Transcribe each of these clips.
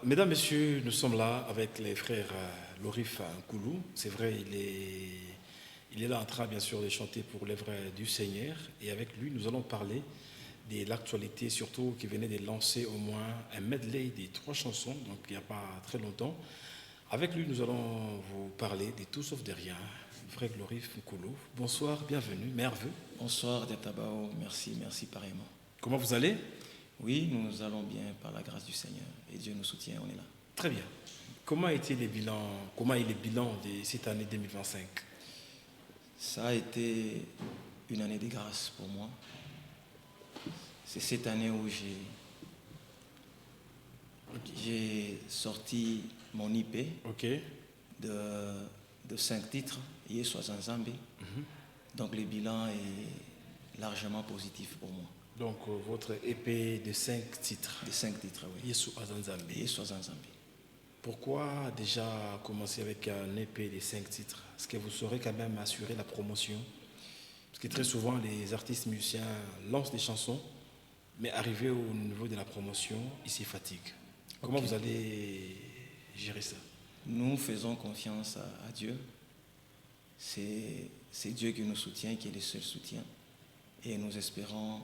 Mesdames, Messieurs, nous sommes là avec les frères Lorif Nkoulou. C'est vrai, il est là en train, bien sûr, de chanter pour l'œuvre du Seigneur. Et avec lui, nous allons parler de l'actualité, surtout qui venait de lancer au moins un medley des 3 chansons, donc il n'y a pas très longtemps. Avec lui, nous allons vous parler de Tout sauf de rien. Frère Lorif Nkoulou, bonsoir, bienvenue, merveilleux. Bonsoir Diatabao, merci, merci pareillement. Comment vous allez? Oui, nous allons bien par la grâce du Seigneur et Dieu nous soutient, on est là. Très bien. Comment est le bilan de cette année 2025? Ça a été une année de grâce pour moi. C'est cette année où j'ai sorti mon IP Ok. de 5 titres, Yeswa Zanzambe. Donc le bilan est largement positif pour moi. Donc, votre épée de 5 titres. De 5 titres, oui. Yesu Azanzambe. Yeswa Zanzambe. Pourquoi déjà commencer avec un épée de 5 titres? Est-ce que vous saurez quand même assurer la promotion? Parce que très souvent, les artistes musiciens lancent des chansons, mais arrivé au niveau de la promotion, ils s'y fatiguent. Comment vous allez gérer ça? Nous faisons confiance à Dieu. C'est Dieu qui nous soutient, qui est le seul soutien. Et nous espérons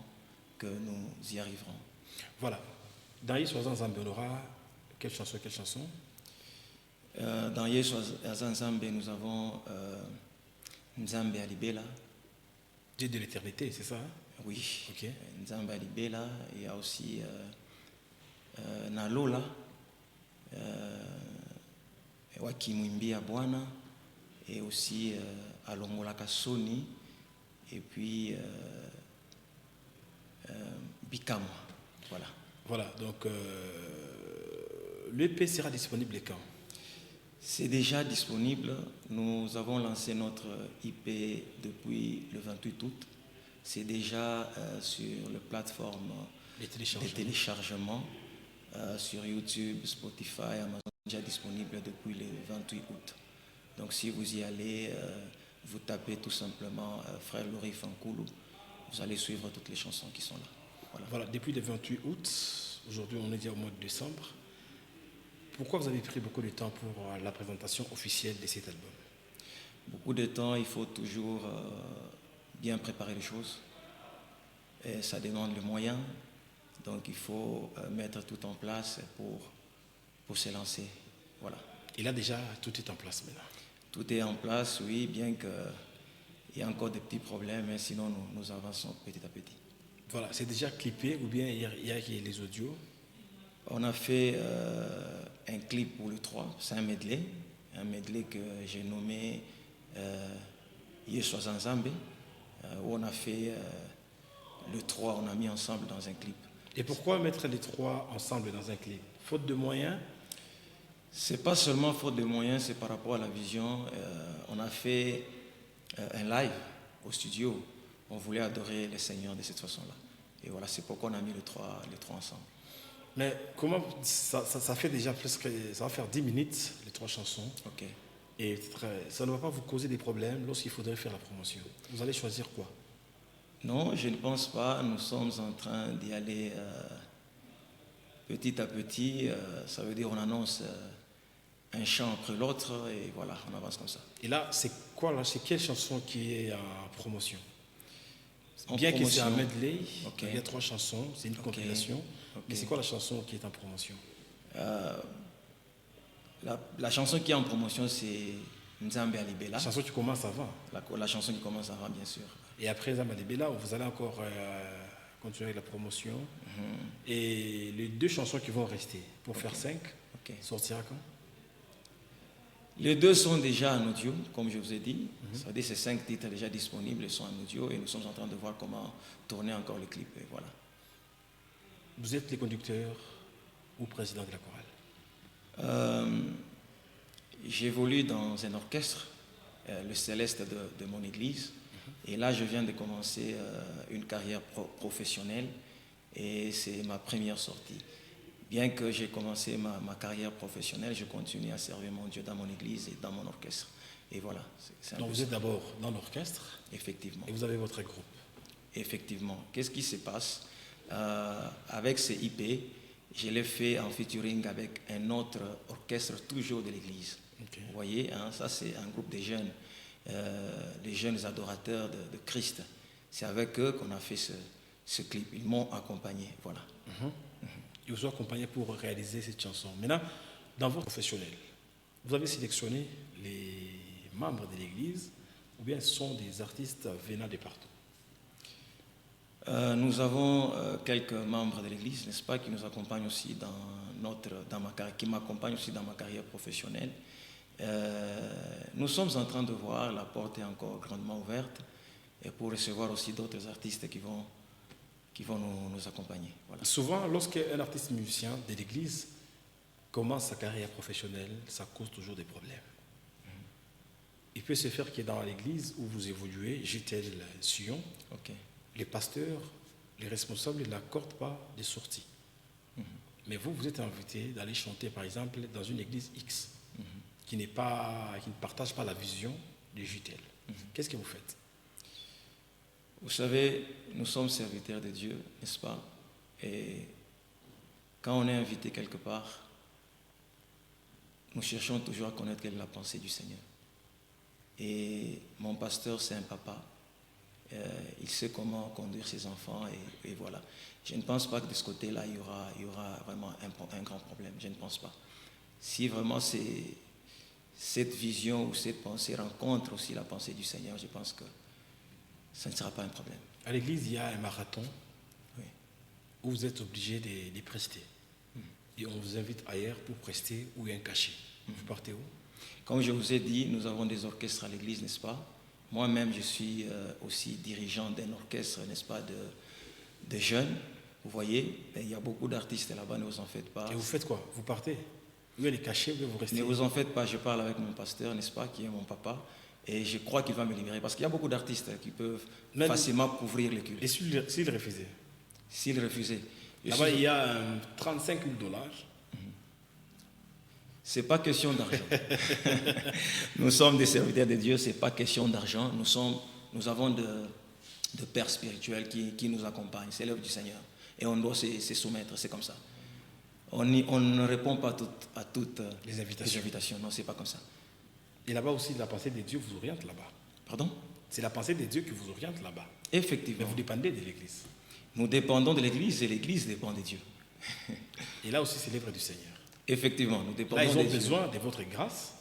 que nous y arriverons. Voilà. Dans Yesu Azanzambe, on aura quelle chanson? Dans Yeswa Zanzambe, nous avons Nzambe Alibela. Dieu de l'éternité, c'est ça? Oui. Ok. Nzambe Alibela. Il y a aussi Nalola. Wakimwimbia Bwana. Et aussi Alongolaka Soni. Et puis Bikamwa. Voilà. Voilà, donc l'EP sera disponible quand? C'est déjà disponible. Nous avons lancé notre IP depuis le 28 août. C'est déjà sur les plateformes de téléchargement sur YouTube, Spotify, Amazon, déjà disponible depuis le 28 août. Donc si vous y allez, vous tapez tout simplement Frère Lorif Nkoulou, vous allez suivre toutes les chansons qui sont là. Voilà, depuis le 28 août, aujourd'hui on est déjà au mois de décembre. Pourquoi vous avez pris beaucoup de temps pour la présentation officielle de cet album? Beaucoup de temps, il faut toujours bien préparer les choses. Et ça demande le moyen. Donc il faut mettre tout en place pour se lancer. Voilà. Et là déjà, tout est en place maintenant? Tout est en place, oui, bien qu'il y a encore des petits problèmes, mais sinon nous avançons petit à petit. Voilà, c'est déjà clippé ou bien il y a les audios? On a fait un clip pour le 3, c'est un medley que j'ai nommé Yeswa Zanzambe, où on a fait le 3, on a mis ensemble dans un clip. Et pourquoi mettre les 3 ensemble dans un clip? Faute de moyens? C'est pas seulement faute de moyens, c'est par rapport à la vision. On a fait un live au studio. On voulait adorer le Seigneur de cette façon-là. Et voilà, c'est pourquoi on a mis les trois ensemble. Mais comment ça fait déjà presque, ça va faire 10 minutes, les 3 chansons. Ok. Et ça ne va pas vous causer des problèmes lorsqu'il faudrait faire la promotion? Vous allez choisir quoi? Non, je ne pense pas. Nous sommes en train d'y aller petit à petit. Ça veut dire on annonce un chant après l'autre et voilà, on avance comme ça. Et là, c'est quoi là? C'est quelle chanson qui est en promotion? Bien que c'est un medley, okay. Il y a 3 chansons, c'est une compilation. Okay. Mais c'est quoi la chanson qui est en promotion? La chanson qui est en promotion, c'est Nzambe Alibela. La chanson qui commence avant? La chanson qui commence avant, bien sûr. Et après Nzambe Alibela, vous allez encore continuer avec la promotion. Et les 2 chansons qui vont rester, pour faire 5, sortira quand? Les 2 sont déjà en audio, comme je vous ai dit. Ça veut dire que ces 5 titres déjà disponibles, ils sont en audio et nous sommes en train de voir comment tourner encore le clip. Et voilà. Vous êtes le conducteur ou président de la chorale? J'évolue dans un orchestre, le Céleste de mon église. Et là, je viens de commencer une carrière professionnelle et c'est ma première sortie. Bien que j'ai commencé ma carrière professionnelle, je continue à servir mon Dieu dans mon église et dans mon orchestre. Et voilà. Donc vous êtes d'abord dans l'orchestre? Effectivement. Et vous avez votre groupe? Effectivement. Qu'est-ce qui se passe avec ces IP? je l'ai fait en featuring avec un autre orchestre, toujours de l'église. Okay. Vous voyez, hein, ça c'est un groupe de jeunes, les jeunes adorateurs de Christ. C'est avec eux qu'on a fait ce clip. Ils m'ont accompagné, voilà. Ils vous ont accompagné pour réaliser cette chanson. Maintenant, dans votre professionnel, vous avez sélectionné les membres de l'église ou bien ce sont des artistes venant de partout? Nous avons quelques membres de l'église, n'est-ce pas, qui nous accompagnent aussi qui m'accompagnent aussi dans ma carrière professionnelle. Nous sommes en train de voir, la porte est encore grandement ouverte, et pour recevoir aussi d'autres artistes qui vont nous accompagner. Voilà. Souvent, lorsqu'un artiste musicien de l'église commence sa carrière professionnelle, ça cause toujours des problèmes. Il peut se faire que dans l'église où vous évoluez, JTL Sion, les pasteurs, les responsables n'accordent pas de sortie. Mais vous êtes invité d'aller chanter, par exemple, dans une église X, qui ne partage pas la vision de JTL. Qu'est-ce que vous faites? Vous savez, nous sommes serviteurs de Dieu, n'est-ce pas? Et quand on est invité quelque part, nous cherchons toujours à connaître quelle est la pensée du Seigneur. Et mon pasteur, c'est un papa. Il sait comment conduire ses enfants et voilà. Je ne pense pas que de ce côté-là, il y aura vraiment un grand problème. Je ne pense pas. Si vraiment cette vision ou cette pensée rencontre aussi la pensée du Seigneur, je pense que ça ne sera pas un problème. À l'église, il y a un marathon où vous êtes obligé de prester. Et on vous invite ailleurs pour prester ou un cachet. Vous partez où? Comme je vous ai dit, nous avons des orchestres à l'église, n'est-ce pas? Moi-même, je suis aussi dirigeant d'un orchestre, n'est-ce pas, de jeunes. Vous voyez, il y a beaucoup d'artistes là-bas, ne vous en faites pas. Et vous faites quoi? Vous partez? Où est les cachets? Où vous restez? Ne vous en faites pas, je parle avec mon pasteur, n'est-ce pas, qui est mon papa. Et je crois qu'il va me libérer. Parce qu'il y a beaucoup d'artistes qui peuvent facilement couvrir les cultes. Et s'il refusait? S'il refusait. Là-bas, il y a 35 000 $. Ce n'est pas question d'argent. Nous sommes des serviteurs de Dieu, ce n'est pas question d'argent. Nous avons de pères spirituels qui nous accompagnent. C'est l'œuvre du Seigneur. Et on doit se soumettre, c'est comme ça. On ne répond pas à toutes les invitations. Non, ce n'est pas comme ça. Et là-bas aussi, la pensée de Dieu vous oriente là-bas. Pardon? C'est la pensée de Dieu qui vous oriente là-bas. Effectivement. Mais vous dépendez de l'Église. Nous dépendons de l'Église et l'Église dépend de Dieu. Et là aussi, c'est l'œuvre du Seigneur. Effectivement, nous dépendons de Dieu. Là, ils ont besoin de votre grâce.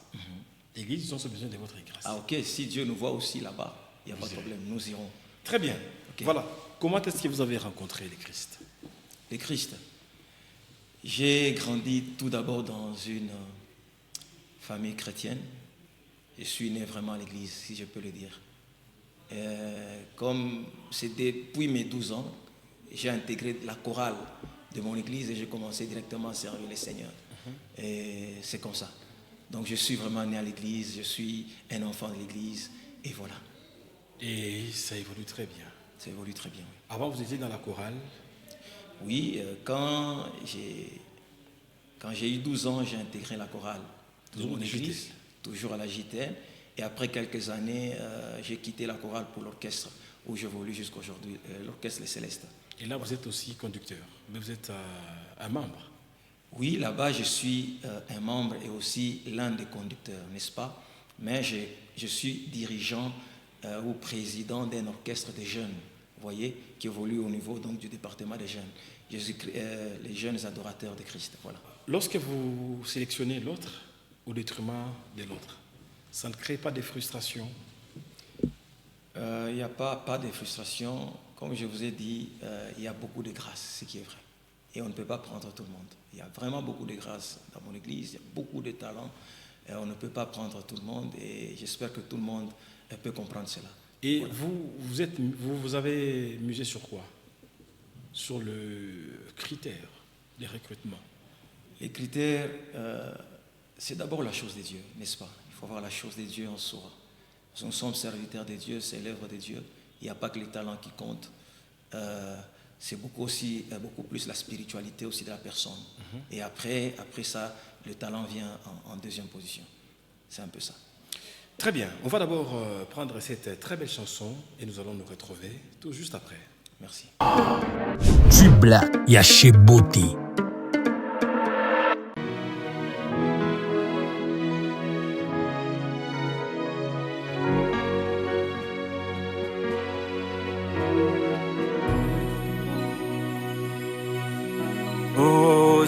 L'Église, ils ont besoin de votre grâce. Ah ok, si Dieu nous voit aussi là-bas, il n'y a pas de problème, nous irons. Très bien. Okay. Voilà. Comment est-ce que vous avez rencontré le Christ? Le Christ. J'ai grandi tout d'abord dans une famille chrétienne. Je suis né vraiment à l'église, si je peux le dire. Comme c'est depuis mes 12 ans, j'ai intégré la chorale de mon église et j'ai commencé directement à servir le Seigneur. Et c'est comme ça. Donc je suis vraiment né à l'église, je suis un enfant de l'église et voilà. Et ça évolue très bien. Ça évolue très bien, oui. Avant, vous étiez dans la chorale? Oui, quand j'ai eu 12 ans, j'ai intégré la chorale de mon église, toujours à la JTL. Et après quelques années, j'ai quitté la chorale pour l'orchestre où j'évolue jusqu'à aujourd'hui, l'orchestre Les Célestes. Et là, vous êtes aussi conducteur, mais vous êtes un membre? Oui, là-bas, je suis un membre et aussi l'un des conducteurs, n'est-ce pas? Mais je suis dirigeant ou président d'un orchestre de jeunes, vous voyez, qui évolue au niveau donc, du département des jeunes. Je suis les jeunes adorateurs de Christ, voilà. Lorsque vous sélectionnez l'autre au détriment de l'autre, ça ne crée pas de frustration? Il n'y a pas de frustration. Comme je vous ai dit, il y a beaucoup de grâce, ce qui est vrai. Et on ne peut pas prendre tout le monde. Il y a vraiment beaucoup de grâce dans mon église, il y a beaucoup de talents. Et on ne peut pas prendre tout le monde et j'espère que tout le monde peut comprendre cela. Et voilà. vous avez misé sur quoi? Sur le critère des recrutements? Les critères, c'est d'abord la chose de Dieu, n'est-ce pas? Il faut voir la chose de Dieu en soi. Nous sommes serviteurs de Dieu, c'est l'œuvre de Dieu. Il n'y a pas que les talents qui comptent. C'est beaucoup plus la spiritualité aussi de la personne. Et après ça, le talent vient en deuxième position. C'est un peu ça. Très bien. On va d'abord prendre cette très belle chanson et nous allons nous retrouver tout juste après. Merci. Tribla Yasheboti.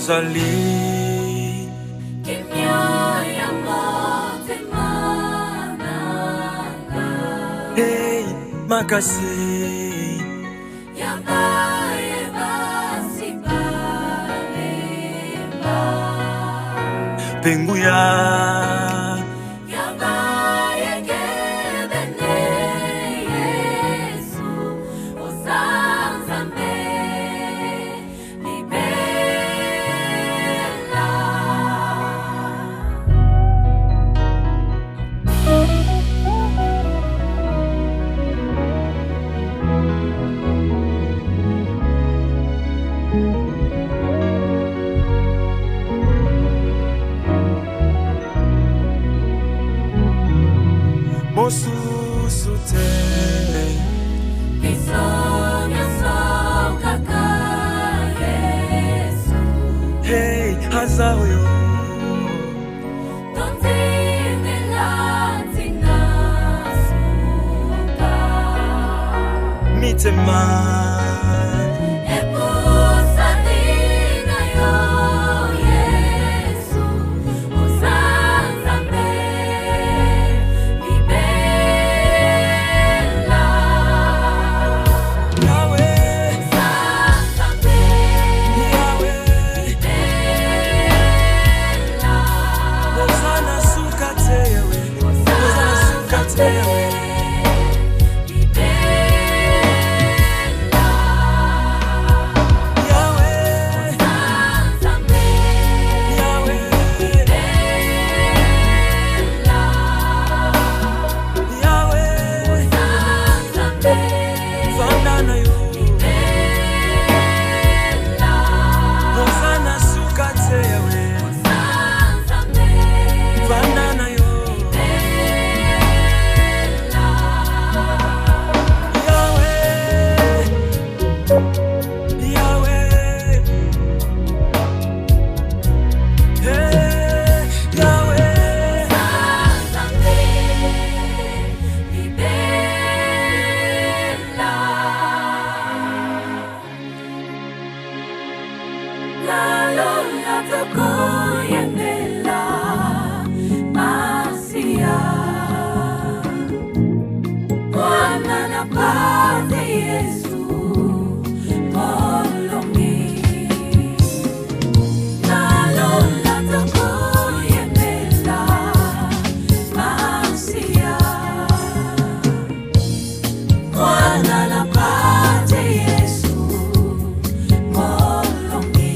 Ozali Kimya motema nanga. Hey, makasi Yabaye basi balemba. Penguya Yabaye gebene Yesu. Osanzambe libela. Mosusu te Bisonya sokaka Yesu. Hey, hazaoyo Tontine latina suka. Mitema Epusadina yo Yesu. Osanzambe libela. Yahweh, Osanzambe Yahweh libela. Ozana sukate Yahweh Ozana sukate Yahweh Yahweh, Yahweh, Yahweh Vanana yo Ozana sukate Yahweh Vanana yo Yahweh, Yahweh Hey, Yahweh Yesu Molongi Nalola tokoyemela Masia Mwana napate Yesu Molongi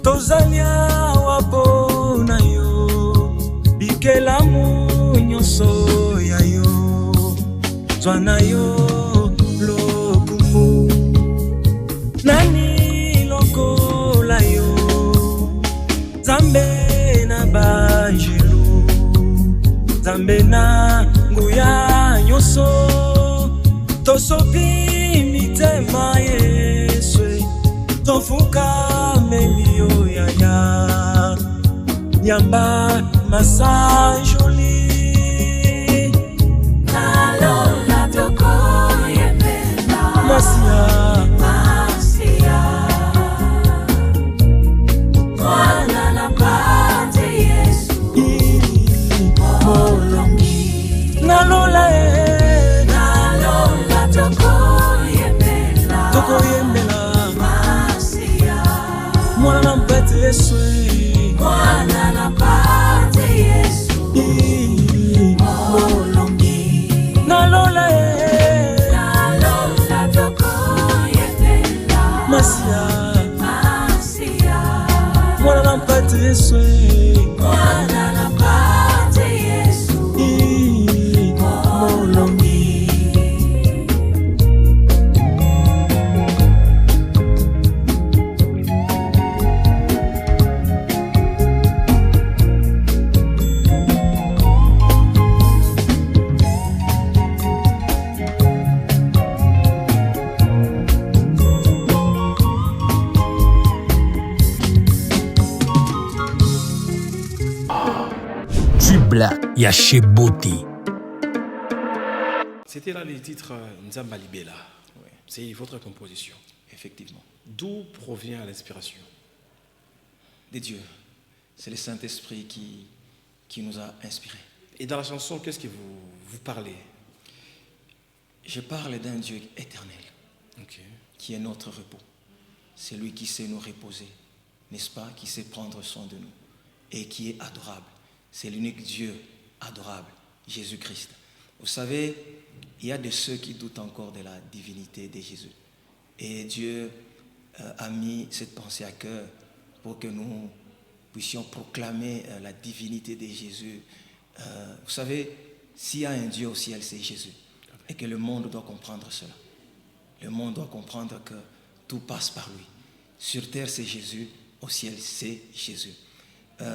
Tozalia wapona yo Bikelamu nyonso ya yo Zwana yo lokumu Nani lokola yo Zambe na banjelu Zambe na nguya nyonso Tosopi mitema Yeswe Tofuka melio yaya Yamba masajoli Nalola tokoyemela Masia Masia Mwana napate Yesu Molongi Nalola Nalola tokoyemela Tokoyemela Masia Mwana mpete Yesu Mwana napate Yesu Molongi Nalola Nalola tokoyemela Masia Masia Mwana mpete Yesu Mwana napate Yesu Molongi Black Yasheboti. C'était là les titres Nzamba Libela. C'est votre composition. Effectivement. D'où provient l'inspiration? Des dieux. C'est le Saint-Esprit qui nous a inspirés. Et dans la chanson, qu'est-ce que vous parlez? Je parle d'un Dieu éternel, Ok. qui est notre repos. C'est lui qui sait nous reposer, n'est-ce pas, qui sait prendre soin de nous et qui est adorable. C'est l'unique Dieu adorable, Jésus-Christ. Vous savez, il y a de ceux qui doutent encore de la divinité de Jésus. Et Dieu a mis cette pensée à cœur pour que nous puissions proclamer la divinité de Jésus. Vous savez, s'il y a un Dieu au ciel, c'est Jésus. Et que le monde doit comprendre cela. Le monde doit comprendre que tout passe par lui. Sur terre, c'est Jésus. Au ciel, c'est Jésus.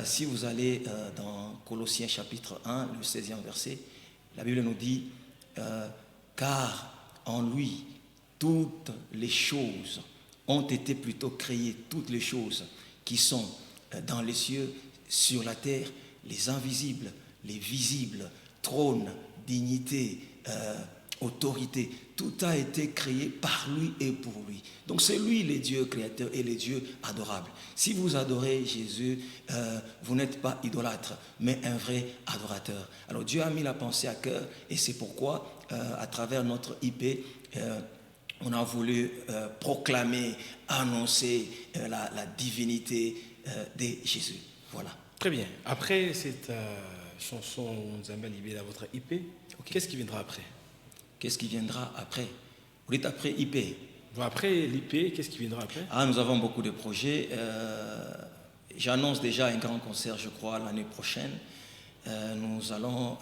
Si vous allez dans Colossiens chapitre 1, le 16e verset, la Bible nous dit car en lui, toutes les choses ont été plutôt créées, toutes les choses qui sont dans les cieux, sur la terre, les invisibles, les visibles, trône, dignité, autorité, tout a été créé par lui et pour lui. Donc c'est lui le Dieu créateur et le Dieu adorable. Si vous adorez Jésus, vous n'êtes pas idolâtre, mais un vrai adorateur. Alors Dieu a mis la pensée à cœur et c'est pourquoi, à travers notre IP, on a voulu proclamer, annoncer la divinité de Jésus. Voilà. Très bien. Après cette chanson Nzambe Libé à votre IP, qu'est-ce qui viendra après? Qu'est-ce qui viendra après? Vous dites après IP? Après l'IP, qu'est-ce qui viendra après? Nous avons beaucoup de projets. J'annonce déjà un grand concert, je crois, l'année prochaine. Nous allons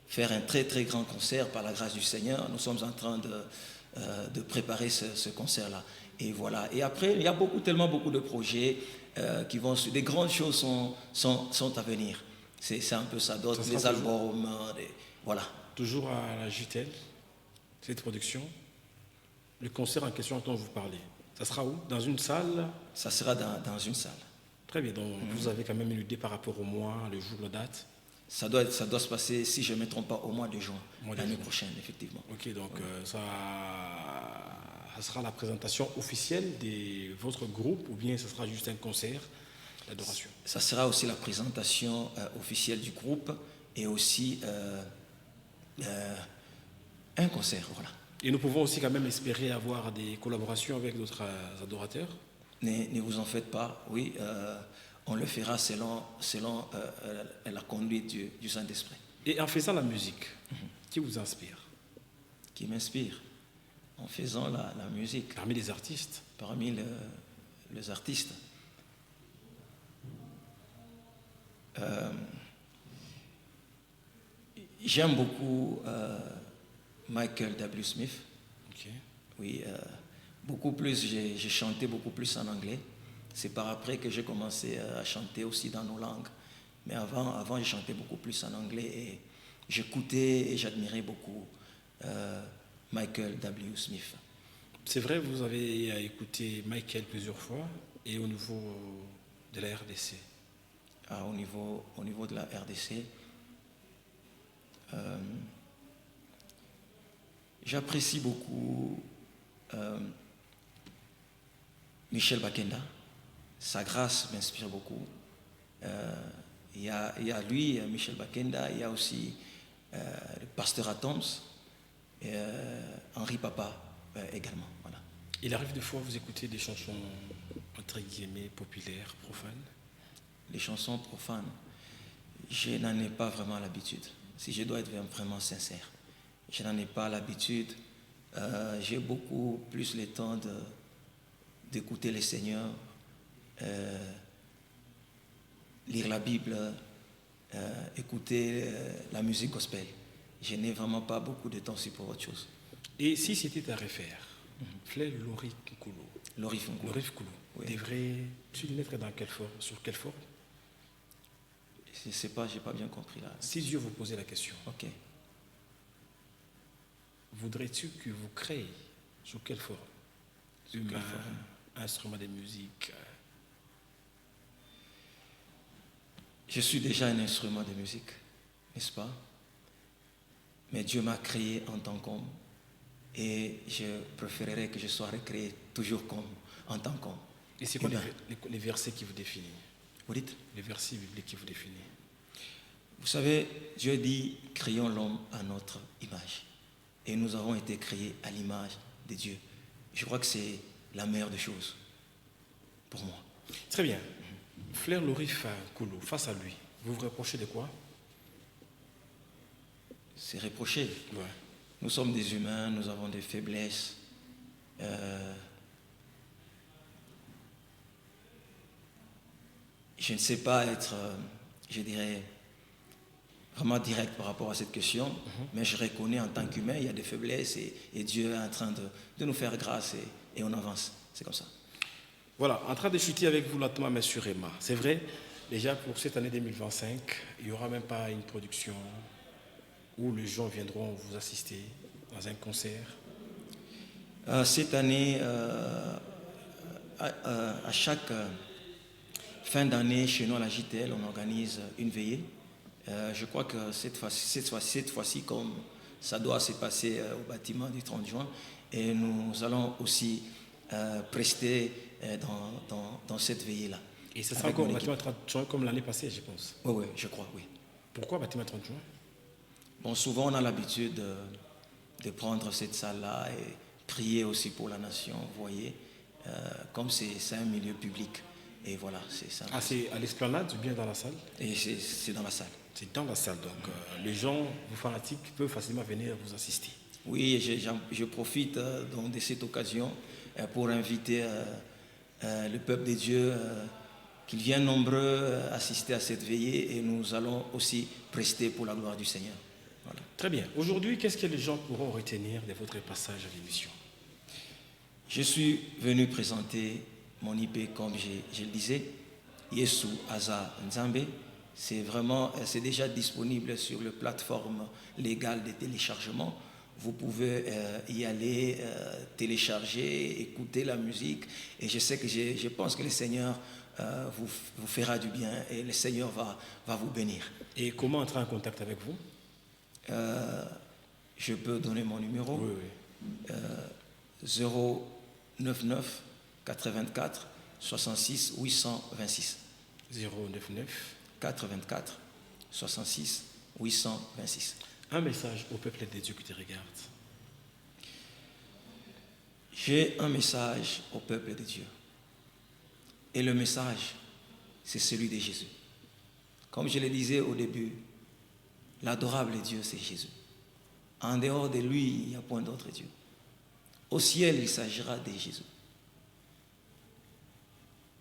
faire un très très grand concert par la grâce du Seigneur. Nous sommes en train de préparer ce concert-là. Et voilà. Et après, il y a tellement beaucoup de projets qui vont... Des grandes choses sont à venir. C'est un peu ça, d'autres, les albums, voilà. Toujours à la JTL, cette production, le concert en question dont vous parlez, ça sera où? Dans une salle? Ça sera dans une salle. Très bien, donc vous avez quand même une idée par rapport au mois, le jour, la date? Ça doit se passer, si je ne me trompe pas, au mois de juin, l'année prochaine, effectivement. Ok, donc ça sera la présentation officielle de votre groupe ou bien ça sera juste un concert d'adoration? Ça sera aussi la présentation officielle du groupe et aussi un concert, voilà. Et nous pouvons aussi quand même espérer avoir des collaborations avec d'autres adorateurs? Ne vous en faites pas, oui, on le fera selon la conduite du Saint-Esprit. Et en faisant la musique, qui vous inspire? Qui m'inspire? En faisant la musique. Parmi les artistes? Parmi les artistes. J'aime beaucoup Michael W. Smith. Okay. Oui, beaucoup plus, j'ai chanté beaucoup plus en anglais. C'est par après que j'ai commencé à chanter aussi dans nos langues. Mais avant j'ai chanté beaucoup plus en anglais et j'écoutais et j'admirais beaucoup Michael W. Smith. C'est vrai, vous avez écouté Michael plusieurs fois et au niveau de la RDC? Au niveau de la RDC, j'apprécie beaucoup Michel Bakenda. Sa grâce m'inspire beaucoup. Il y a lui, Michel Bakenda, il y a aussi le pasteur Atoms et Henri Papa également. Voilà. Il arrive des fois vous écoutez des chansons entre guillemets populaires, profanes? Les chansons profanes, je n'en ai pas vraiment l'habitude. Si je dois être vraiment sincère, je n'en ai pas l'habitude. J'ai beaucoup plus le temps d'écouter le Seigneur, lire la Bible, écouter la musique gospel. Je n'ai vraiment pas beaucoup de temps aussi pour autre chose. Et si c'était à refaire, Fleur Lorif Koulou. Lorif Koulou. Oui. Devrais-tu le mettre dans quelle forme? Sur quelle forme? Je ne sais pas, je n'ai pas bien compris là. Si Dieu vous posait la question, Ok. voudrais-tu que vous créez sous quelle forme? Humain, instrument de musique? Je suis déjà un instrument de musique, n'est-ce pas? Mais Dieu m'a créé en tant qu'homme Et je préférerais que je sois recréé toujours comme, en tant qu'homme. Et c'est quoi humain. les versets qui vous définissent? Vous dites? Les versets bibliques qui vous définissent? Vous savez, Dieu dit, créons l'homme à notre image. Et nous avons été créés à l'image de Dieu. Je crois que c'est la meilleure des choses pour moi. Très bien. Frère Lorif Koulou, face à lui, vous vous reprochez de quoi? C'est reproché. Ouais. Nous sommes des humains, nous avons des faiblesses. Je ne sais pas être, je dirais, vraiment direct par rapport à cette question, mais je reconnais en tant qu'humain, il y a des faiblesses et Dieu est en train de nous faire grâce et on avance. C'est comme ça. Voilà, en train de chuter avec vous lentement mais sûrement. C'est vrai, déjà pour cette année 2025, il n'y aura même pas une production où les gens viendront vous assister dans un concert. Cette année, à chaque fin d'année, chez nous à la JTL, on organise une veillée. Je crois que cette fois-ci, comme ça doit se passer au bâtiment du 30 juin, et nous allons aussi prester dans cette veillée-là. Et ce sera encore au bâtiment 30 juin comme l'année passée, je pense. Oui, je crois, oui. Pourquoi bâtiment 30 juin? Bon, souvent on a l'habitude de prendre cette salle-là et prier aussi pour la nation, vous voyez, comme c'est un milieu public. Et voilà, c'est ça. Ah, c'est à l'esplanade ou bien dans la salle? Et c'est dans la salle. C'est dans la salle, donc les gens, vos fanatiques, peuvent facilement venir vous assister. Oui, je profite donc de cette occasion pour inviter le peuple de Dieu qu'ils viennent nombreux assister à cette veillée et nous allons aussi prester pour la gloire du Seigneur. Voilà. Très bien. Aujourd'hui, qu'est-ce que les gens pourront retenir de votre passage à l'émission? Je suis venu présenter mon IP comme je le disais, Yesu Aza Nzambe. C'est déjà disponible sur la plateforme légale de téléchargement. Vous pouvez y aller, télécharger, écouter la musique. Et je pense que le Seigneur vous fera du bien et le Seigneur va vous bénir. Et comment entrer en contact avec vous? Je peux donner mon numéro. Oui. 099 84 66 826. 099 84 66 826. Un message au peuple de Dieu qui te regarde. J'ai un message au peuple de Dieu. Et le message, c'est celui de Jésus. Comme je le disais au début, l'adorable Dieu, c'est Jésus. En dehors de lui, il n'y a point d'autre Dieu. Au ciel, il s'agira de Jésus.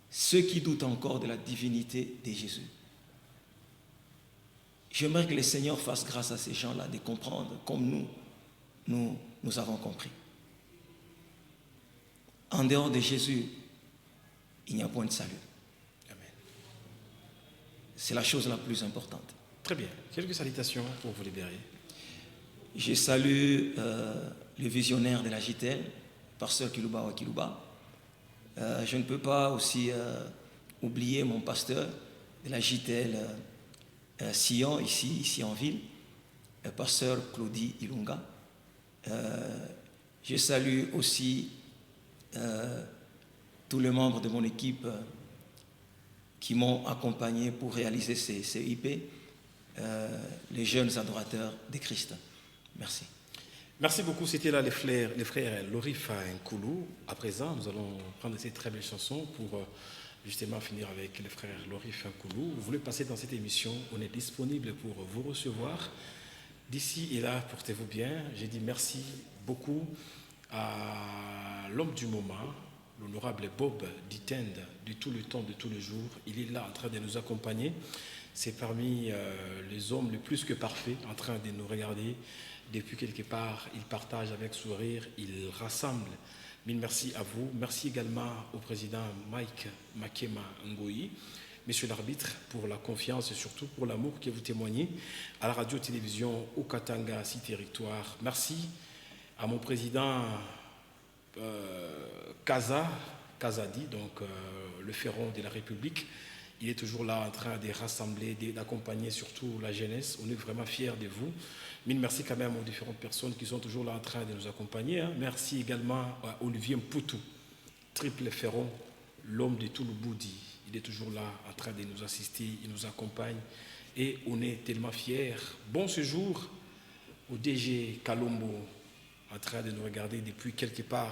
Ceux qui doutent encore de la divinité de Jésus, j'aimerais que le Seigneur fasse grâce à ces gens-là de comprendre comme nous avons compris. En dehors de Jésus, il n'y a point de salut. Amen. C'est la chose la plus importante. Très bien. Quelques salutations pour vous libérer. Je salue le visionnaire de la JTL, pasteur Kilouba Wakilouba. Je ne peux pas aussi oublier mon pasteur de la JTL Sion, ici en ville, pasteur Claudie Ilunga. Je salue aussi tous les membres de mon équipe qui m'ont accompagné pour réaliser ces IP, les jeunes adorateurs de Christ. Merci. Merci beaucoup. C'était là les frères Lorif Nkoulou. À présent, nous allons prendre ces très belles chansons pour justement finir avec les frères Lorif Nkoulou. Vous voulez passer dans cette émission, on est disponible pour vous recevoir. D'ici et là, portez-vous bien. J'ai dit merci beaucoup à l'homme du moment, l'honorable Bob Ditend, de tout le temps, de tous les jours. Il est là en train de nous accompagner. C'est parmi les hommes les plus que parfaits en train de nous regarder. Depuis quelque part, il partage avec sourire, il rassemble. Mille merci à vous. Merci également au président Mike Makema Ngoyi, monsieur l'arbitre, pour la confiance et surtout pour l'amour que vous témoignez à la radio-télévision Okatanga, 6 territoires. Merci à mon président Kazadi, donc le ferron de la République. Il est toujours là en train de rassembler, d'accompagner surtout la jeunesse. On est vraiment fiers de vous. Mille merci quand même aux différentes personnes qui sont toujours là en train de nous accompagner. Hein. Merci également à Olivier Mpoutou, triple ferron, l'homme de tout le Boudi. Il est toujours là en train de nous assister, il nous accompagne et on est tellement fiers. Bon séjour au DG Kalombo, en train de nous regarder depuis quelque part